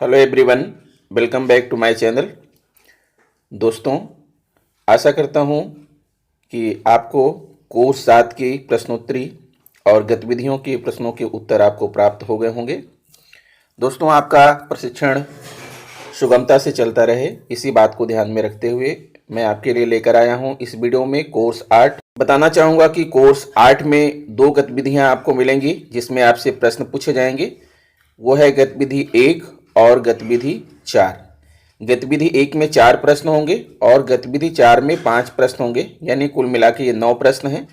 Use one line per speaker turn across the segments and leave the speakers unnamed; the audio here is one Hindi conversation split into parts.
Hello everyone, welcome back to my channel. दोस्तों, आशा करता हूं कि आपको कोर्स 7 की प्रश्नोत्तरी और गतिविधियों के प्रश्नों के उत्तर आपको प्राप्त हो गए होंगे। दोस्तों, आपका प्रशिक्षण सुगमता से चलता रहे, इसी बात को ध्यान में रखते हुए मैं आपके लिए लेकर आया हूं इस वीडियो में कोर्स 8। बताना चाहूँगा कि कोर्स 8 में 2 गतिविधियाँ आपको मिलेंगी जिसमें आपसे प्रश्न पूछे जाएंगे। वो है गतिविधि 1 और गतिविधि 4। गतिविधि 1 में 4 प्रश्न होंगे और गतिविधि 4 में 5 प्रश्न होंगे, यानी कुल मिला के ये 9 प्रश्न हैं।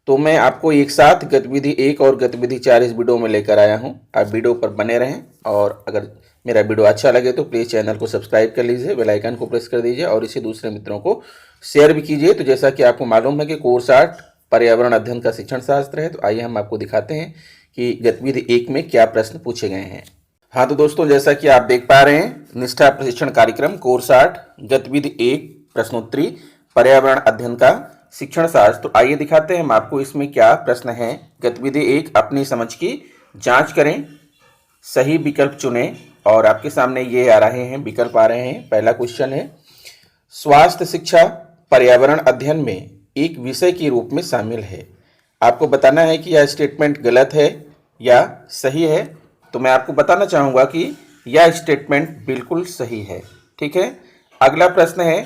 तो मैं आपको एक साथ गतिविधि 1 और गतिविधि 4 इस वीडियो में लेकर आया हूं। आप वीडियो पर बने रहें और अगर मेरा वीडियो अच्छा लगे तो प्लीज़ चैनल को सब्सक्राइब कर लीजिए, बेल आइकन को प्रेस कर दीजिए और इसे दूसरे मित्रों को शेयर भी कीजिए। तो जैसा कि आपको मालूम है कि कोर्स 8 पर्यावरण अध्ययन का शिक्षण शास्त्र है, तो आइए हम आपको दिखाते हैं कि गतिविधि 1 में क्या प्रश्न पूछे गए हैं। हाँ तो दोस्तों, जैसा कि आप देख पा रहे हैं, निष्ठा प्रशिक्षण कार्यक्रम कोर्स 8 गतिविधि 1 प्रश्नोत्तरी पर्यावरण अध्ययन का शिक्षण शास्त्र। तो आइए दिखाते हैं हम आपको इसमें क्या प्रश्न हैं। गतिविधि 1, अपनी समझ की जांच करें, सही विकल्प चुनें और आपके सामने ये आ रहे हैं, विकल्प आ रहे हैं। पहला क्वेश्चन है, स्वास्थ्य शिक्षा पर्यावरण अध्ययन में एक विषय के रूप में शामिल है। आपको बताना है कि यह स्टेटमेंट गलत है या सही है। तो मैं आपको बताना चाहूँगा कि यह स्टेटमेंट बिल्कुल सही है। ठीक है। अगला प्रश्न है,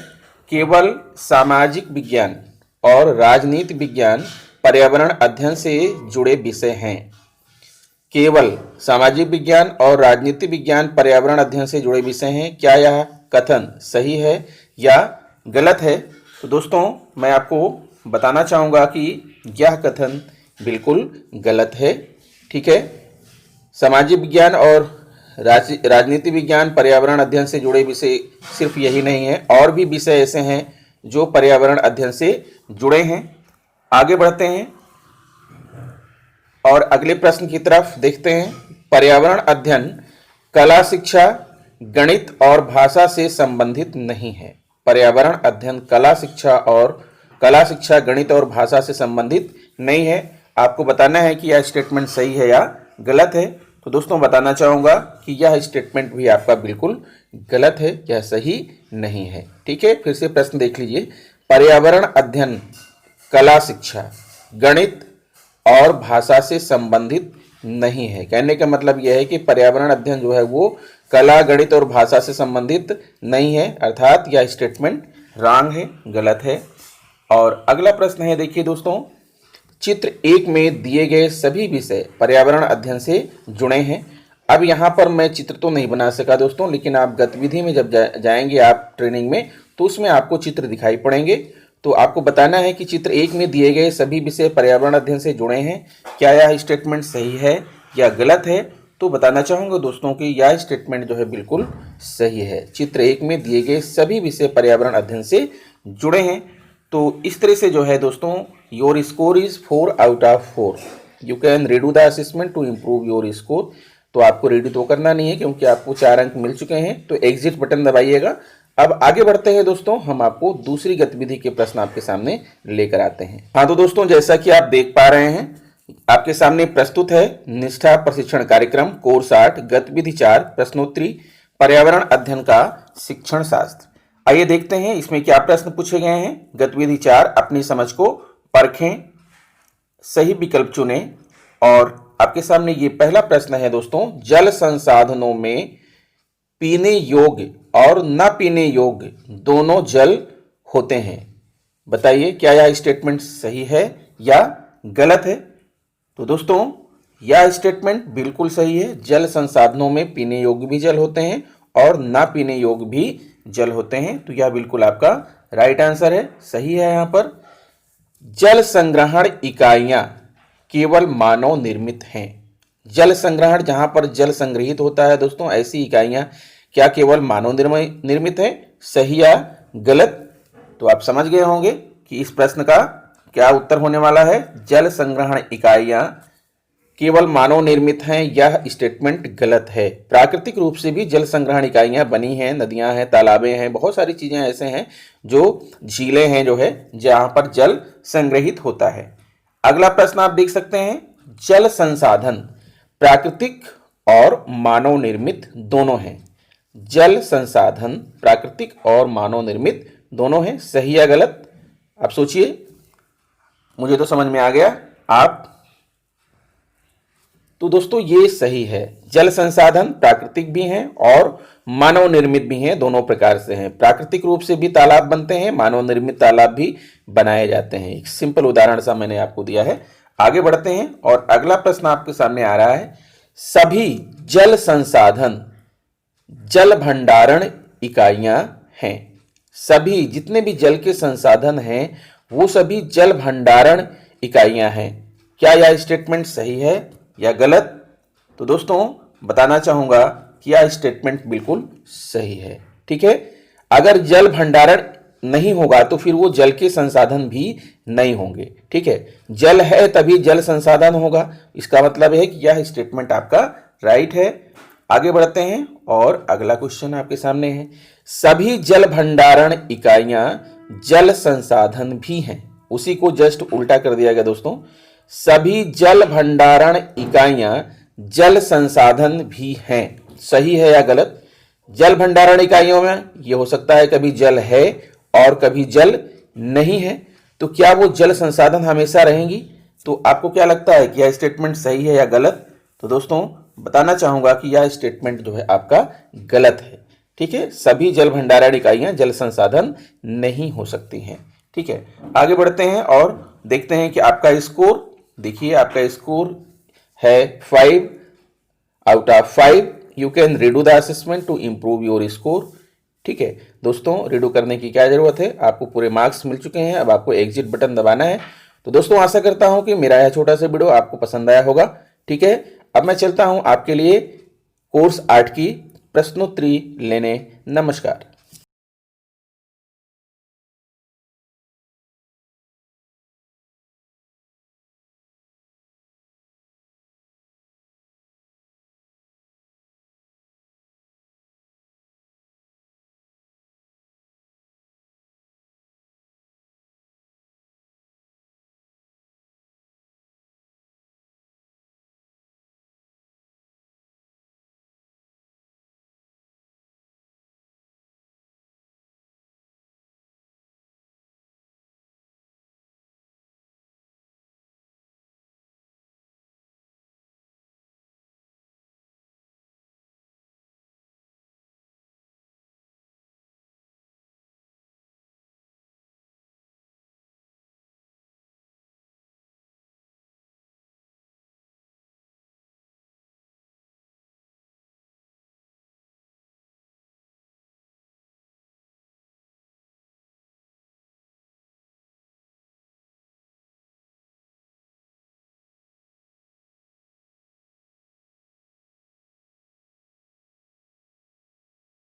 केवल सामाजिक विज्ञान और राजनीति विज्ञान पर्यावरण अध्ययन से जुड़े विषय हैं। केवल सामाजिक विज्ञान और राजनीति विज्ञान पर्यावरण अध्ययन से जुड़े विषय हैं। क्या यह कथन सही है या गलत है? तो दोस्तों, मैं आपको बताना चाहूँगा कि यह कथन बिल्कुल गलत है। ठीक है। सामाजिक विज्ञान और राजनीति विज्ञान पर्यावरण अध्ययन से जुड़े विषय सिर्फ यही नहीं है, और भी विषय ऐसे हैं जो पर्यावरण अध्ययन से जुड़े हैं। आगे बढ़ते हैं और अगले प्रश्न की तरफ देखते हैं। पर्यावरण अध्ययन कला शिक्षा, गणित और भाषा से संबंधित नहीं है। पर्यावरण अध्ययन कला शिक्षा, गणित और भाषा से संबंधित नहीं है। आपको बताना है कि यह स्टेटमेंट सही है या गलत है। तो दोस्तों, बताना चाहूँगा कि यह स्टेटमेंट भी आपका बिल्कुल गलत है, यह सही नहीं है। ठीक है। फिर से प्रश्न देख लीजिए। पर्यावरण अध्ययन कला शिक्षा, गणित और भाषा से संबंधित नहीं है। कहने का मतलब यह है कि पर्यावरण अध्ययन जो है वो कला, गणित और भाषा से संबंधित नहीं है, अर्थात यह स्टेटमेंट रॉन्ग है, गलत है। और अगला प्रश्न है, देखिए दोस्तों, चित्र 1 में दिए गए सभी विषय पर्यावरण अध्ययन से जुड़े हैं। अब यहाँ पर मैं चित्र तो नहीं बना सका दोस्तों, लेकिन आप गतिविधि में जब जाएंगे आप ट्रेनिंग में, तो उसमें आपको चित्र दिखाई पड़ेंगे। तो आपको बताना है कि चित्र 1 में दिए गए सभी विषय पर्यावरण अध्ययन से जुड़े हैं। क्या यह स्टेटमेंट सही है या गलत है? तो बताना चाहूँगा दोस्तों कि यह स्टेटमेंट जो है बिल्कुल सही है। चित्र 1 में दिए गए सभी विषय पर्यावरण अध्ययन से जुड़े हैं। तो इस तरह से जो है दोस्तों, your score is 4 out of 4। You can redo the assessment to improve your score. तो आपको रेडी तो करना नहीं है क्योंकि आपको 4 अंक मिल चुके हैं। तो एग्जिट बटन दबाइएगा। अब आगे बढ़ते हैं दोस्तों, हम आपको दूसरी गतिविधि के प्रश्न आपके सामने लेकर आते हैं। हाँ तो दोस्तों, जैसा कि आप देख पा रहे हैं, आपके सामने प्रस्तुत है निष्ठा प्रशिक्षण कार्यक्रम कोर्स 8 गतिविधि 4 प्रश्नोत्तरी पर्यावरण अध्ययन का शिक्षण शास्त्र। आइए देखते हैं इसमें क्या प्रश्न पूछे गए हैं। गतिविधि 4, अपनी समझ को परखें, सही विकल्प चुनें। और आपके सामने ये पहला प्रश्न है दोस्तों, जल संसाधनों में पीने योग्य और न पीने योग्य दोनों जल होते हैं। बताइए, क्या यह स्टेटमेंट सही है या गलत है? तो दोस्तों, यह स्टेटमेंट बिल्कुल सही है। जल संसाधनों में पीने योग्य भी जल होते हैं और ना पीने योग्य भी जल होते हैं। तो यह बिल्कुल आपका राइट आंसर है, सही है। यहाँ पर जल संग्रहण इकाइयाँ केवल मानव निर्मित हैं। जल संग्रहण, जहाँ पर जल संग्रहित होता है दोस्तों, ऐसी इकाइयाँ क्या केवल मानव निर्मित है? सही या गलत? तो आप समझ गए होंगे कि इस प्रश्न का क्या उत्तर होने वाला है। जल संग्रहण इकाइयाँ केवल मानव निर्मित हैं, यह स्टेटमेंट गलत है। प्राकृतिक रूप से भी जल संग्रहण इकाइयाँ बनी हैं, नदियाँ हैं, तालाबें हैं, बहुत सारी चीज़ें ऐसे हैं जो झीलें हैं जो है जहाँ पर जल संग्रहित होता है। अगला प्रश्न आप देख सकते हैं, जल संसाधन प्राकृतिक और मानव निर्मित दोनों हैं। जल संसाधन प्राकृतिक और मानव निर्मित दोनों हैं, सही या गलत? आप सोचिए, मुझे तो समझ में आ गया। आप तो दोस्तों ये सही है। जल संसाधन प्राकृतिक भी हैं और मानव निर्मित भी हैं, दोनों प्रकार से हैं। प्राकृतिक रूप से भी तालाब बनते हैं, मानव निर्मित तालाब भी बनाए जाते हैं। एक सिंपल उदाहरण सा मैंने आपको दिया है। आगे बढ़ते हैं और अगला प्रश्न आपके सामने आ रहा है, सभी जल संसाधन जल भंडारण इकाइयां हैं। सभी जितने भी जल के संसाधन हैं वो सभी जल भंडारण इकाइयां हैं। क्या यह स्टेटमेंट सही है या गलत? तो दोस्तों बताना चाहूंगा कि यह स्टेटमेंट बिल्कुल सही है। ठीक है, अगर जल भंडारण नहीं होगा तो फिर वो जल के संसाधन भी नहीं होंगे। ठीक है, जल है तभी जल संसाधन होगा, इसका मतलब है कि यह स्टेटमेंट आपका राइट है। आगे बढ़ते हैं और अगला क्वेश्चन आपके सामने है, सभी जल भंडारण इकाइयां जल संसाधन भी हैं। उसी को जस्ट उल्टा कर दिया गया दोस्तों, सभी जल भंडारण इकाइयां जल संसाधन भी हैं। सही है या गलत? जल भंडारण इकाइयों में यह हो सकता है कभी जल है और कभी जल नहीं है, तो क्या वो जल संसाधन हमेशा रहेंगी? तो आपको क्या लगता है कि यह स्टेटमेंट सही है या गलत? तो दोस्तों बताना चाहूंगा कि यह स्टेटमेंट जो है आपका गलत है। ठीक है, सभी जल भंडारण इकाइयां जल संसाधन नहीं हो सकती हैं। ठीक है, आगे बढ़ते हैं और देखते हैं कि आपका स्कोर, देखिए आपका स्कोर है 5 out of 5। You can redo the assessment to improve your score. ठीक है दोस्तों, रीडू करने की क्या जरूरत है, आपको पूरे मार्क्स मिल चुके हैं, अब आपको एग्जिट बटन दबाना है। तो दोस्तों आशा करता हूं कि मेरा यह छोटा सा वीडियो आपको पसंद आया होगा। ठीक है, अब मैं चलता हूं आपके लिए कोर्स 8 की प्रश्नोत्तरी लेने। नमस्कार।